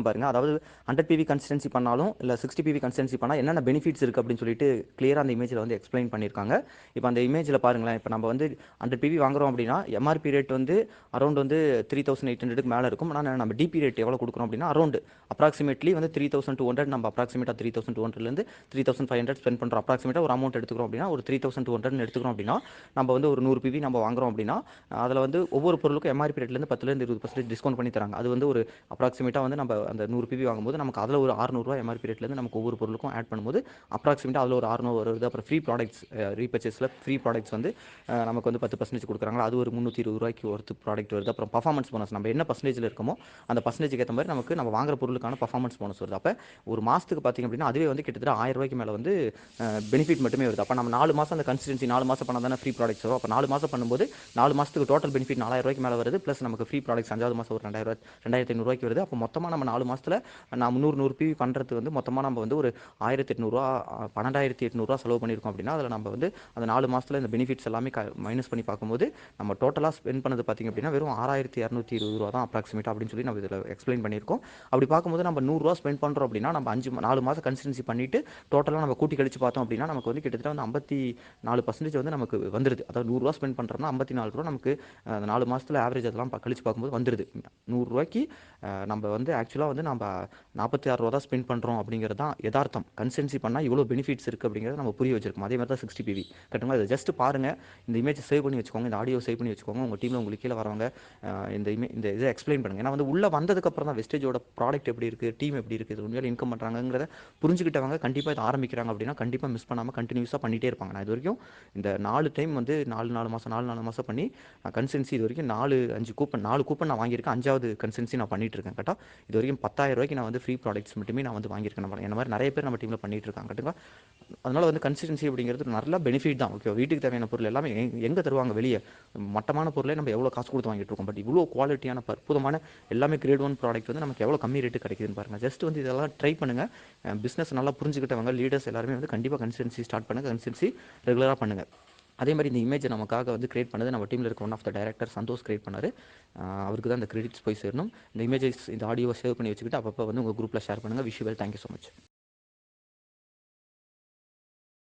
பாருங்க. அதாவது 100 PV consistency பண்ணாலும், இல்ல 60 பிவி கன்சிஸ்டன்சி பண்ணா என்னென்ன பெனிஃபிட்ஸ் இருக்கு அப்படின்னு சொல்லிட்டு கிளியரா அந்த இமேஜ்ல வந்து எக்ஸ்பிளைன் பண்ணியிருக்காங்க. இப்போ அந்த இமேஜ்ல பாருங்களேன். இப்போ நம்ம வந்து 100 பிவி வாங்குறோம் அப்படின்னா, எம்ஆர்பி ரேட் வந்து அரௌண்ட் வந்து 3800க்கு மேல இருக்கும். ஆனா நம்ம டிபி ரேட் எவ்வளவு கொடுக்குறோம் அப்படின்னா, அரௌண்ட் அப்ராக்சிமேட்லி வந்து 3200 நம்ம அப்ராக்சிமேட்டா 3200லேருந்து 3500 ஸ்பெண்ட் பண்றோம். அப்ராக்சிமேட்டா ஒரு அமௌண்ட் எடுத்துக்கிறோம் அப்படின்னா, ஒரு 3200 எடுத்துக்கிறோம் அப்படின்னா, நம்ம வந்து ஒரு 100 பிவி நம்ம வாங்குறோம் அப்படின்னா, அதில் வந்து ஒவ்வொரு பொருளுக்கும் எம்ஆர்பி ரேட்லேருந்து 10லேருந்து 20% டிஸ்கவுண்ட் பண்ணி தராங்க. அது வந்து ஒரு அப்ராக்சிமேட்டா வந்து நம்ம அந்த 100 பிவி வாங்கும்போது நமக்கு அதில் ஒரு 600 எம்ஆர்பி ரேட்லேருந்து நமக்கு ஒவ்வொரு பொருளுக்கும் ஆட் பண்ணும்போது அப்ராக்சிமேட்டாக அதில் ஒரு 600 வருது. அப்புறம் ஃப்ரீ ப்ராடக்ட்ஸ் ரீபர்ச்சேஸில் ஃப்ரீ ப்ராடக்ட்ஸ் வந்து நமக்கு வந்து 10% கொடுக்குறாங்களா, அது ஒரு 320 ஒருத்து ப்ராடக்ட் வருது. அப்புறம் பர்ஃபார்மன்ஸ் போனஸ் நம்ம என்ன பர்சன்டேஜில் இருக்கமோ அந்த பர்சன்டேஜுக்கு ஏற்ற மாதிரி நமக்கு நம்ம வாங்குற பொருளுக்கான பர்ஃபார்மன்ஸ் போனஸ் வருது. அப்போ ஒரு மாதத்துக்கு பார்த்திங்க அப்படின்னா அதுவே வந்து கிட்டத்தட்ட 1000 ரூபாய்க்கு மேலே வந்து பெனிஃபிட் மட்டுமே வருது. அப்போ நம்ம 4 மாதம் அந்த கன்சிஸ்டன்சி 4 மாதம் பண்ணால் தானே ஃப்ரீ ப்ராடக்ட்ஸ் வரும். அப்போ 4 மாதம் பண்ணும்போது 4 மாதத்துக்கு டோட்டல் பெனிஃபிட் 4000 ரூபாய்க்கு மேலே வருது. ப்ளஸ் நமக்கு ஃப்ரீ ப்ராடக்ட்ஸ் 5வது மாதம் ஒரு 2500 ரூபாய்க்கு வருது. அப்போ மொத்தமாக நம்ம 4 மாதத்தில் நான் 100 பிவி பண்ணுறது வந்து மொத்தமாக நம்ம வந்து ஒரு 1800 12800 செலவு பண்ணியிருக்கோம் அப்படின்னா அதில் நம்ம வந்து அந்த 4 மாதத்தில் இந்த பெனிஃபிட்ஸ் எல்லாமே மைனஸ் பண்ணி பார்க்கும்போது நம்ம டோட்டலாக ஸ்பெண்ட் பண்ணது பார்த்திங்க அப்படின்னா வெறும் 6220 தான் அப்ராக்சிமேட்டாக அப்படின்னு சொல்லி நம்ம இதில் எக்ஸ்பிளைன் பண்ணியிருக்கோம். அப்படி பார்க்கும்போது நம்ம 100 ஸ்பெண்ட் பண்ணுறோம் அப்படின்னா நம்ம 4 மாதம் கன்சிஸ்டன்சி பண்ணிட்டு டோட்டலாக நம்ம கூட்டி கழிச்சு பார்த்தோம் அப்படின்னா நமக்கு வந்து கிட்டத்தட்ட வந்து 54% வந்து நமக்கு வந்துருது. அதாவது 100 ஸ்பெண்ட் பண்ணுறோம்னா 54 நமக்கு 4 மாதத்தில் ஆவரேஜ் அதெல்லாம் கழிச்சு பார்க்கும்போது வந்துருது. 100 நம்ம வந்து ஆக்சுவலாக வந்து நம்ம 46 தான் ஸ்பெண்ட் பண்ணுறோம் அப்படிங்கிறது தான் யதார்த்தம். கன்சிஸ்டன்சி பண்ணால் இவ்வளோ பெனிஃபிட்ஸ் இருக்குது அப்படிங்கிறத நம்ம புரிய வச்சிருக்கோம். அதே மாதிரி தான் 60 பிவி கரெக்டுங்களா. இதை ஜஸ்ட் பாருங்கள். இந்த இமேஜ் சேவ் பண்ணி வச்சுக்கோங்க. இந்த ஆடியோ சேவ் பண்ணி வச்சுக்கோங்க. உங்கள் டீமில் உங்களுக்கு கீழே வரவங்க இந்த இதை எக்ஸ்பிளைன் பண்ணுங்கள். ஏன்னா வந்து உள்ளே வந்ததுக்கப்புறம் தான் வெஸ்டேஜோட ப்ராடக்ட் எப்படி இருக்குது, டீம் எப்படி இருக்குது, இது உண்மையில இன்கம் பண்ணுறாங்கிறத புரிஞ்சுக்கிட்டவங்க கண்டிப்பாக இதை ஆரம்பிக்கிறாங்க அப்படின்னா கண்டிப்பாக மிஸ் பண்ணாமல் கண்டினியூஸாக பண்ணிகிட்டே இருப்பாங்க. நான் இது வரைக்கும் இந்த 4 டைம் வந்து 4 மாதம் பண்ணி கன்சிஸ்டன்சி இது வரைக்கும் 4 கூப்பன் நான் வாங்கியிருக்கேன். 5வது கன்சிஸ்டன்சி நான் பண்ணிட்டு இருக்கேன். கரெக்டாக இது வரைக்கும் 10,000 ரூபாய்க்கு நான் வந்து ஃப்ரீ ப்ராடக்ட்ஸ் மட்டுமே நான் வந்து வாங்கியிருக்கேன். என்ன மாதிரி நிறைய பேர் நம்ம டீமில் பண்ணிட்டு இருக்காங்க. கரெக்டுங்களா. அதனால் வந்து கன்சிஸ்டன்சி அப்படிங்கிறது நல்ல பெனிஃபிட் தான். ஓகே, வீட்டுக்கு தேவையான பொருள் எல்லாமே எங்கே தருவாங்க வெளியே? மட்டமான பொருளே நம்ம எவ்வளோ காசு கொடுத்து வாங்கிட்டு இருக்கோம். பட் இவ்வளோ குவாலிட்டியான அற்புதமான எல்லாமே கிரேட் 1 ப்ராடக்ட் வந்து நமக்கு எவ்வளோ கம்மி ரேட்டு கிடைக்குதுன்னு பாருங்கள். ஜஸ்ட் வந்து இதெல்லாம் ட்ரை பண்ணுங்கள். பிஸ்னஸ் நல்லா புரிஞ்சுக்கிட்டவங்க லீடர்ஸ் எல்லாருமே வந்து கண்டிப்பாக கன்சிஸ்டன்சி ஸ்டார்ட் பண்ணுங்கள். கன்சிஸ்டன்சி ரெகுலராக பண்ணுங்கள். அதே மாதிரி இந்த இமேஜை நமக்காக வந்து கிரியேட் பண்ணது நம்ம டீமில் இருக்க one of the director Santosh create பண்ணார். அவருக்கு தான் இந்த கிரெடிட்ஸ் போய் சேரணும். இந்த இமேஜஸ் இந்த ஆடியோவை சேவ் பண்ணி வச்சுக்கிட்டு அப்பப்போ வந்து உங்கள் குரூப்பில் ஷேர் பண்ணுங்கள். Wish you well. Thank you so much.